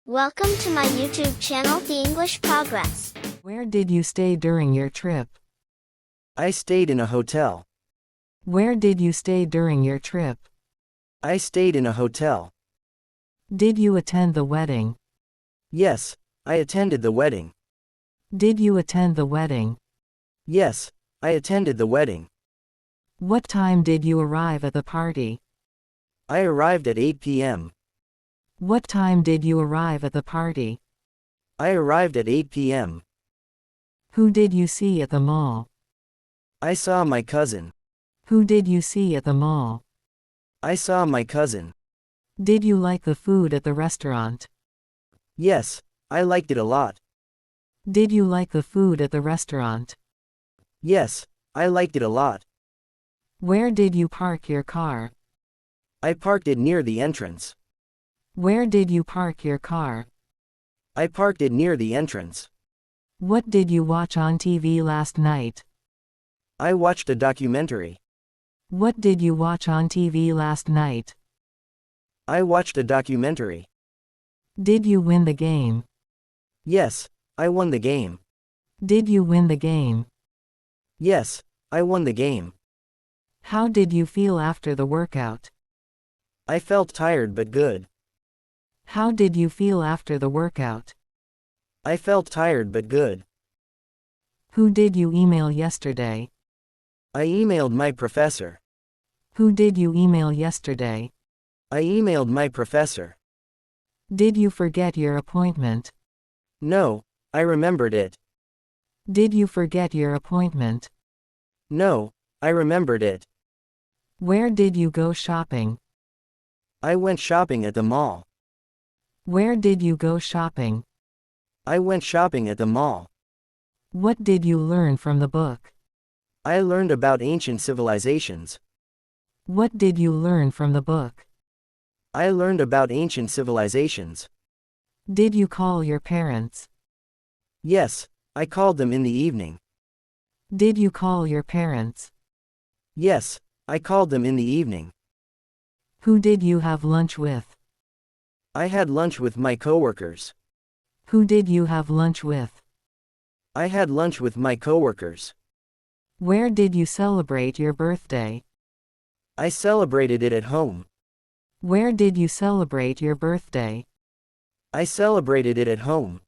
Welcome to my YouTube channel, The English Progress. Where did you stay during your trip? I stayed in a hotel. Where did you stay during your trip? I stayed in a hotel. Did you attend the wedding? Yes, I attended the wedding. Did you attend the wedding? Yes, I attended the wedding. What time did you arrive at the party? I arrived at 8 p.m. What time did you arrive at the party? I arrived at 8 p.m. Who did you see at the mall? I saw my cousin. Who did you see at the mall? I saw my cousin. Did you like the food at the restaurant? Yes, I liked it a lot. Did you like the food at the restaurant? Yes, I liked it a lot. Where did you park your car? I parked it near the entrance. Where did you park your car? I parked it near the entrance. What did you watch on TV last night? I watched a documentary. What did you watch on TV last night? I watched a documentary. Did you win the game? Yes, I won the game. Did you win the game? Yes, I won the game. How did you feel after the workout? I felt tired but good. How did you feel after the workout? I felt tired but good. Who did you email yesterday? I emailed my professor. Who did you email yesterday? I emailed my professor. Did you forget your appointment? No, I remembered it. Did you forget your appointment? No, I remembered it. Where did you go shopping? I went shopping at the mall. Where did you go shopping? I went shopping at the mall. What did you learn from the book? I learned about ancient civilizations. What did you learn from the book? I learned about ancient civilizations. Did you call your parents? Yes, I called them in the evening. Did you call your parents? Yes, I called them in the evening. Who did you have lunch with? I had lunch with my coworkers. Who did you have lunch with? I had lunch with my coworkers. Where did you celebrate your birthday? I celebrated it at home. Where did you celebrate your birthday? I celebrated it at home.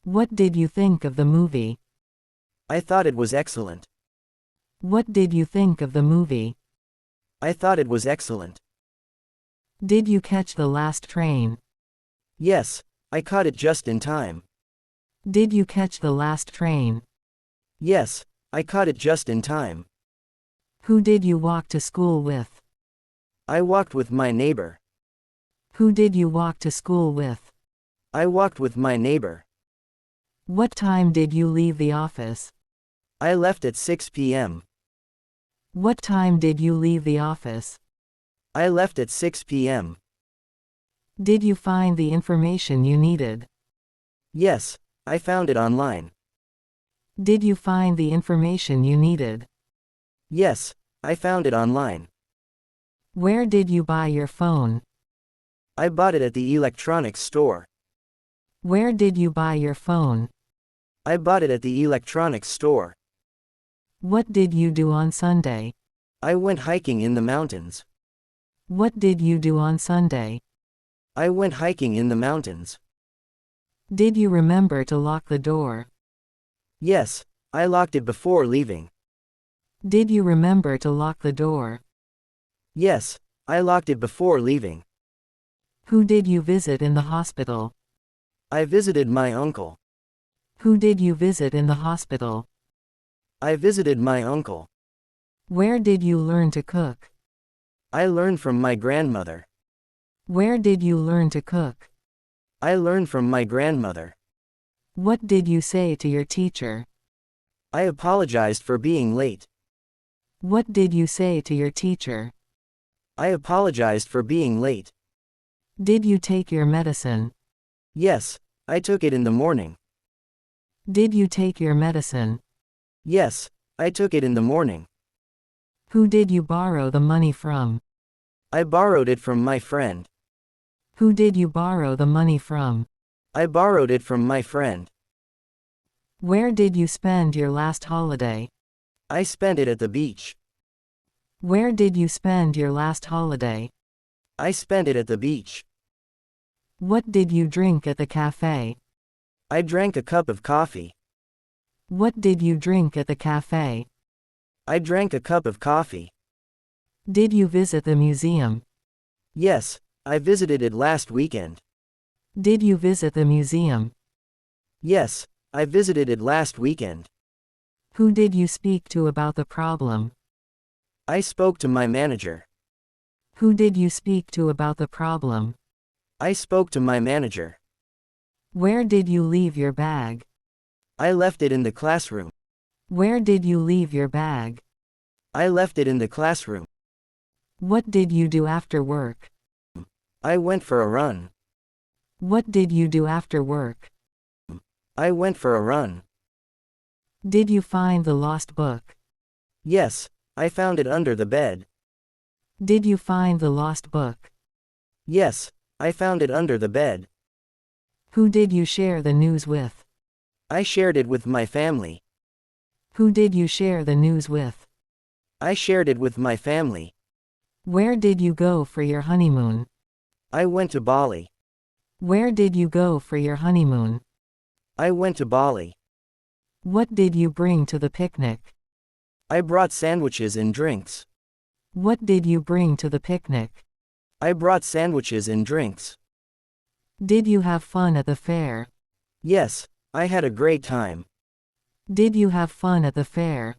What did you think of the movie? I thought it was excellent. What did you think of the movie? I thought it was excellent. Did you catch the last train? Yes, I caught it just in time. Did you catch the last train? Yes, I caught it just in time. Who did you walk to school with? I walked with my neighbor. Who did you walk to school with? I walked with my neighbor. What time did you leave the office? I left at 6 p.m. What time did you leave the office? I left at 6 p.m. Did you find the information you needed? Yes, I found it online. Did you find the information you needed? Yes, I found it online. Where did you buy your phone? I bought it at the electronics store. Where did you buy your phone? I bought it at the electronics store. What did you do on Sunday? I went hiking in the mountains. What did you do on Sunday? I went hiking in the mountains. Did you remember to lock the door? Yes, I locked it before leaving. Did you remember to lock the door? Yes, I locked it before leaving. Who did you visit in the hospital? I visited my uncle. Who did you visit in the hospital? I visited my uncle. Where did you learn to cook? I learned from my grandmother. Where did you learn to cook? I learned from my grandmother. What did you say to your teacher? I apologized for being late. What did you say to your teacher? I apologized for being late. Did you take your medicine? Yes, I took it in the morning. Did you take your medicine? Yes, I took it in the morning. Who did you borrow the money from? I borrowed it from my friend. Who did you borrow the money from? I borrowed it from my friend. Where did you spend your last holiday? I spent it at the beach. Where did you spend your last holiday? I spent it at the beach. What did you drink at the cafe? I drank a cup of coffee. What did you drink at the cafe? I drank a cup of coffee. Did you visit the museum? Yes, I visited it last weekend. Did you visit the museum? Yes, I visited it last weekend. Who did you speak to about the problem? I spoke to my manager. Who did you speak to about the problem? I spoke to my manager. Where did you leave your bag? I left it in the classroom. Where did you leave your bag? I left it in the classroom. What did you do after work? I went for a run. What did you do after work? I went for a run. Did you find the lost book? Yes, I found it under the bed. Did you find the lost book? Yes, I found it under the bed. Who did you share the news with? I shared it with my family. Who did you share the news with? I shared it with my family. Where did you go for your honeymoon? I went to Bali. Where did you go for your honeymoon? I went to Bali. What did you bring to the picnic? I brought sandwiches and drinks. What did you bring to the picnic? I brought sandwiches and drinks. Did you have fun at the fair? Yes, I had a great time. Did you have fun at the fair?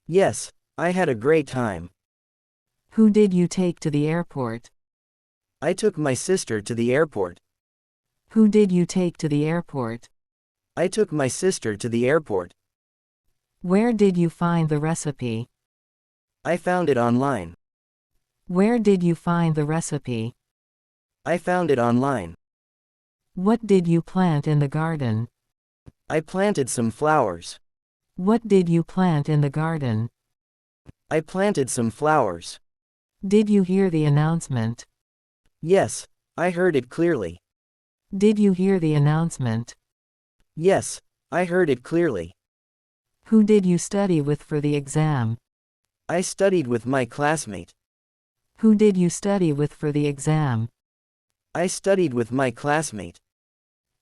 Yes, I had a great time. Who did you take to the airport? I took my sister to the airport. Who did you take to the airport? I took my sister to the airport. Where did you find the recipe? I found it online. Where did you find the recipe? I found it online. What did you plant in the garden? I planted some flowers. What did you plant in the garden? I planted some flowers. Did you hear the announcement? Yes, I heard it clearly. Did you hear the announcement? Yes, I heard it clearly. Who did you study with for the exam? I studied with my classmate. Who did you study with for the exam? I studied with my classmate.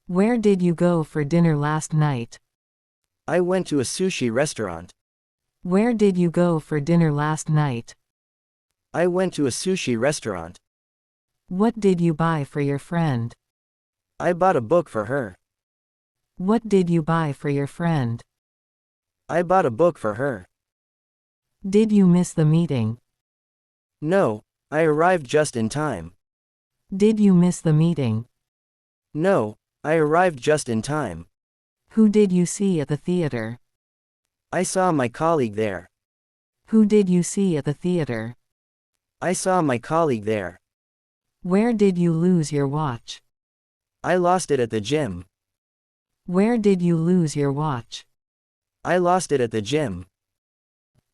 Where did you go for dinner last night? I went to a sushi restaurant. Where did you go for dinner last night? I went to a sushi restaurant. What did you buy for your friend? I bought a book for her. What did you buy for your friend? I bought a book for her. Did you miss the meeting? No, I arrived just in time. Did you miss the meeting? No, I arrived just in time. Who did you see at the theater? I saw my colleague there. Who did you see at the theater? I saw my colleague there. Where did you lose your watch? I lost it at the gym. Where did you lose your watch? I lost it at the gym.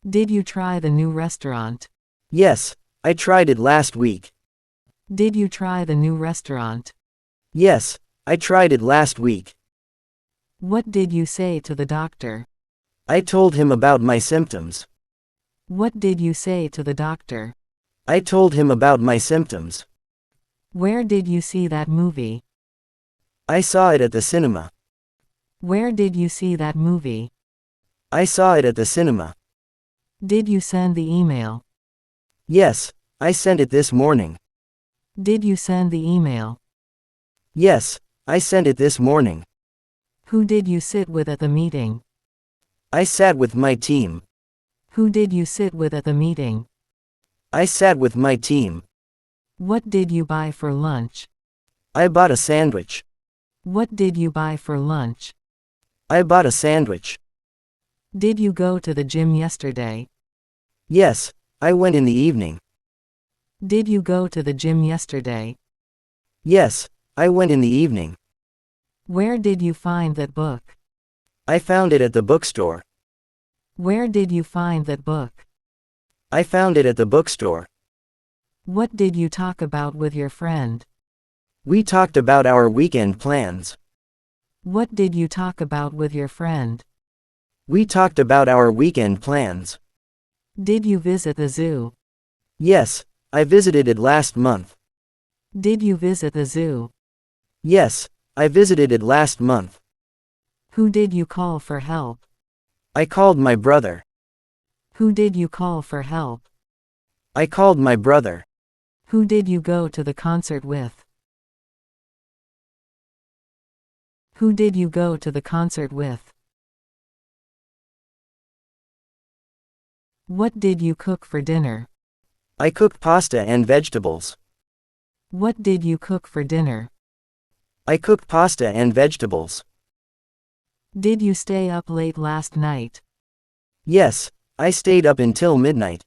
Did you try the new restaurant? Yes, I tried it last week. Did you try the new restaurant? Yes, I tried it last week. What did you say to the doctor? I told him about my symptoms. What did you say to the doctor? I told him about my symptoms. Where did you see that movie? I saw it at the cinema. Where did you see that movie? I saw it at the cinema. Did you send the email? Yes, I sent it this morning. Did you send the email? Yes, I sent it this morning. Who did you sit with at the meeting? I sat with my team. Who did you sit with at the meeting? I sat with my team. What did you buy for lunch? I bought a sandwich. What did you buy for lunch? I bought a sandwich. Did you go to the gym yesterday? Yes, I went in the evening. Did you go to the gym yesterday? Yes, I went in the evening. Where did you find that book? I found it at the bookstore. Where did you find that book? I found it at the bookstore. What did you talk about with your friend? We talked about our weekend plans. What did you talk about with your friend? We talked about our weekend plans. Did you visit the zoo? Yes, I visited it last month. Did you visit the zoo? Yes, I visited it last month. Who did you call for help? I called my brother. Who did you call for help? I called my brother. Who did you go to the concert with? Who did you go to the concert with? What did you cook for dinner? I cooked pasta and vegetables. What did you cook for dinner? I cooked pasta and vegetables. Did you stay up late last night? Yes, I stayed up until midnight.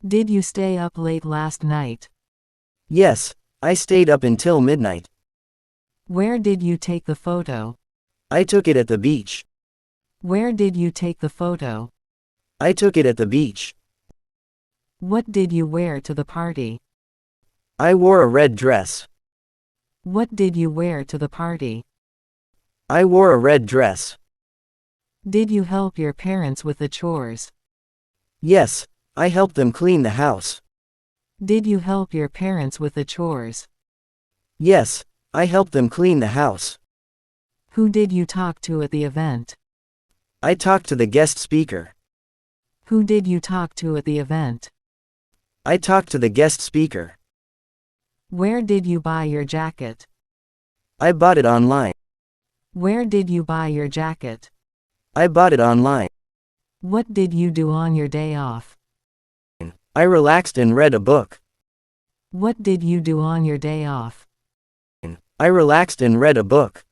Did you stay up late last night? Yes, I stayed up until midnight. Where did you take the photo? I took it at the beach. Where did you take the photo? I took it at the beach. What did you wear to the party? I wore a red dress. What did you wear to the party? I wore a red dress. Did you help your parents with the chores? Yes, I helped them clean the house. Did you help your parents with the chores? Yes, I helped them clean the house. Who did you talk to at the event? I talked to the guest speaker. Who did you talk to at the event? I talked to the guest speaker. Where did you buy your jacket? I bought it online. Where did you buy your jacket? I bought it online. What did you do on your day off? I relaxed and read a book. What did you do on your day off? I relaxed and read a book.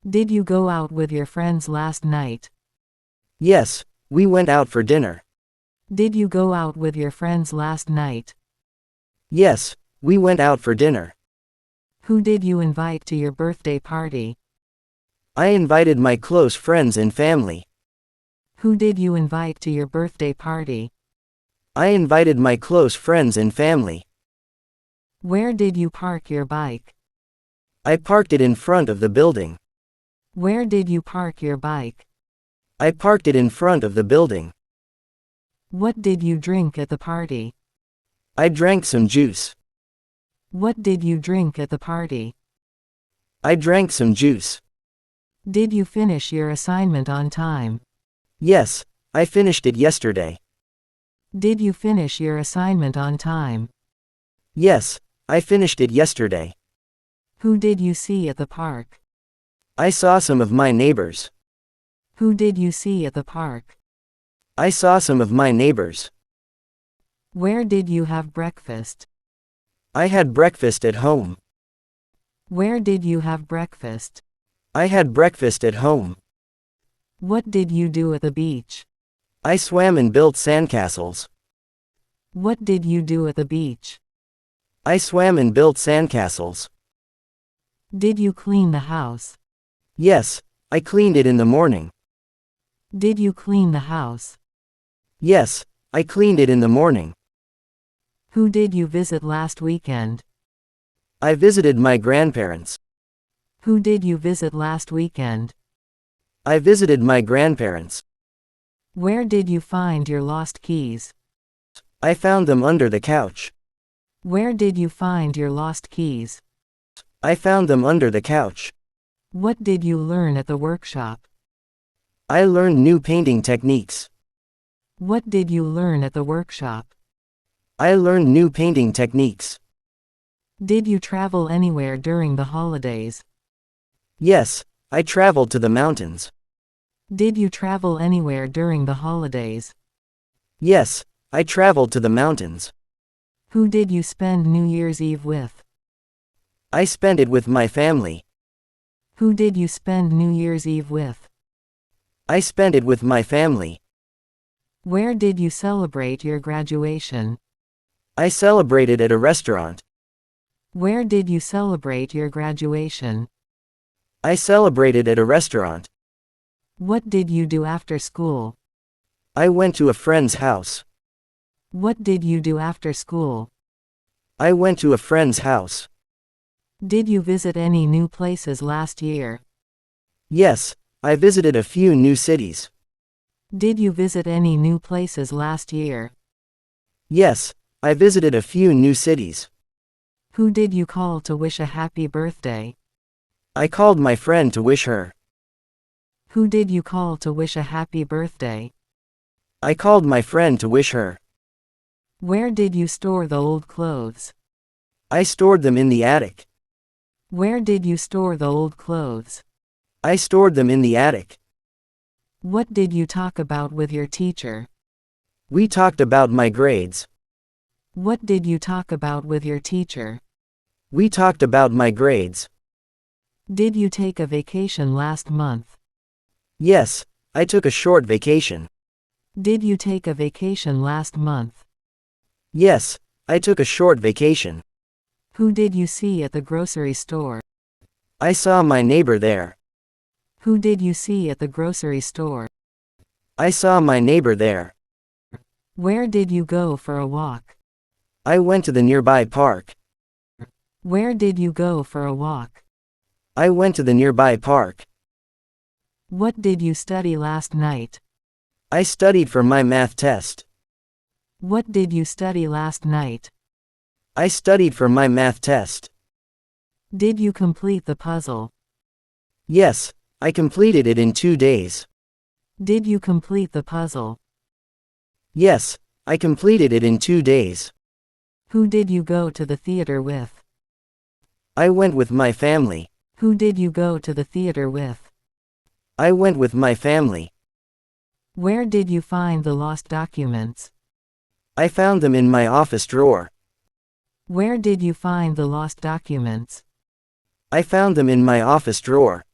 Did you go out with your friends last night? Yes, we went out for dinner. Did you go out with your friends last night? Yes, we went out for dinner. Who did you invite to your birthday party? I invited my close friends and family. Who did you invite to your birthday party? I invited my close friends and family. Where did you park your bike? I parked it in front of the building. Where did you park your bike? I parked it in front of the building. What did you drink at the party? I drank some juice. What did you drink at the party? I drank some juice. Did you finish your assignment on time? Yes, I finished it yesterday. Did you finish your assignment on time? Yes, I finished it yesterday. Who did you see at the park? I saw some of my neighbors. Who did you see at the park? I saw some of my neighbors. Where did you have breakfast? I had breakfast at home. Where did you have breakfast? I had breakfast at home. What did you do at the beach? I swam and built sandcastles. What did you do at the beach? I swam and built sandcastles. Did you clean the house? Yes, I cleaned it in the morning. Did you clean the house? Yes, I cleaned it in the morning. Who did you visit last weekend? I visited my grandparents. Who did you visit last weekend? I visited my grandparents. Where did you find your lost keys? I found them under the couch. Where did you find your lost keys? I found them under the couch. What did you learn at the workshop? I learned new painting techniques. What did you learn at the workshop? I learned new painting techniques. Did you travel anywhere during the holidays? Yes, I traveled to the mountains. Did you travel anywhere during the holidays? Yes, I traveled to the mountains. Who did you spend New Year's Eve with? I spent it with my family. Who did you spend New Year's Eve with? I spent it with my family. Where did you celebrate your graduation? I celebrated at a restaurant. Where did you celebrate your graduation? I celebrated at a restaurant. What did you do after school? I went to a friend's house. What did you do after school? I went to a friend's house. Did you visit any new places last year? Yes, I visited a few new cities. Did you visit any new places last year? Yes, I visited a few new cities. Who did you call to wish a happy birthday? I called my friend to wish her. Who did you call to wish a happy birthday? I called my friend to wish her. Where did you store the old clothes? I stored them in the attic. Where did you store the old clothes? I stored them in the attic. What did you talk about with your teacher? We talked about my grades. What did you talk about with your teacher? We talked about my grades. Did you take a vacation last month? Yes, I took a short vacation. Did you take a vacation last month? Yes, I took a short vacation. Who did you see at the grocery store? I saw my neighbor there. Who did you see at the grocery store? I saw my neighbor there. Where did you go for a walk? I went to the nearby park. Where did you go for a walk? I went to the nearby park. What did you study last night? I studied for my math test. What did you study last night? I studied for my math test. Did you complete the puzzle? Yes, I completed it in 2 days. Did you complete the puzzle? Yes, I completed it in 2 days. Who did you go to the theater with? I went with my family. Who did you go to the theater with? I went with my family. Where did you find the lost documents? I found them in my office drawer. Where did you find the lost documents? I found them in my office drawer.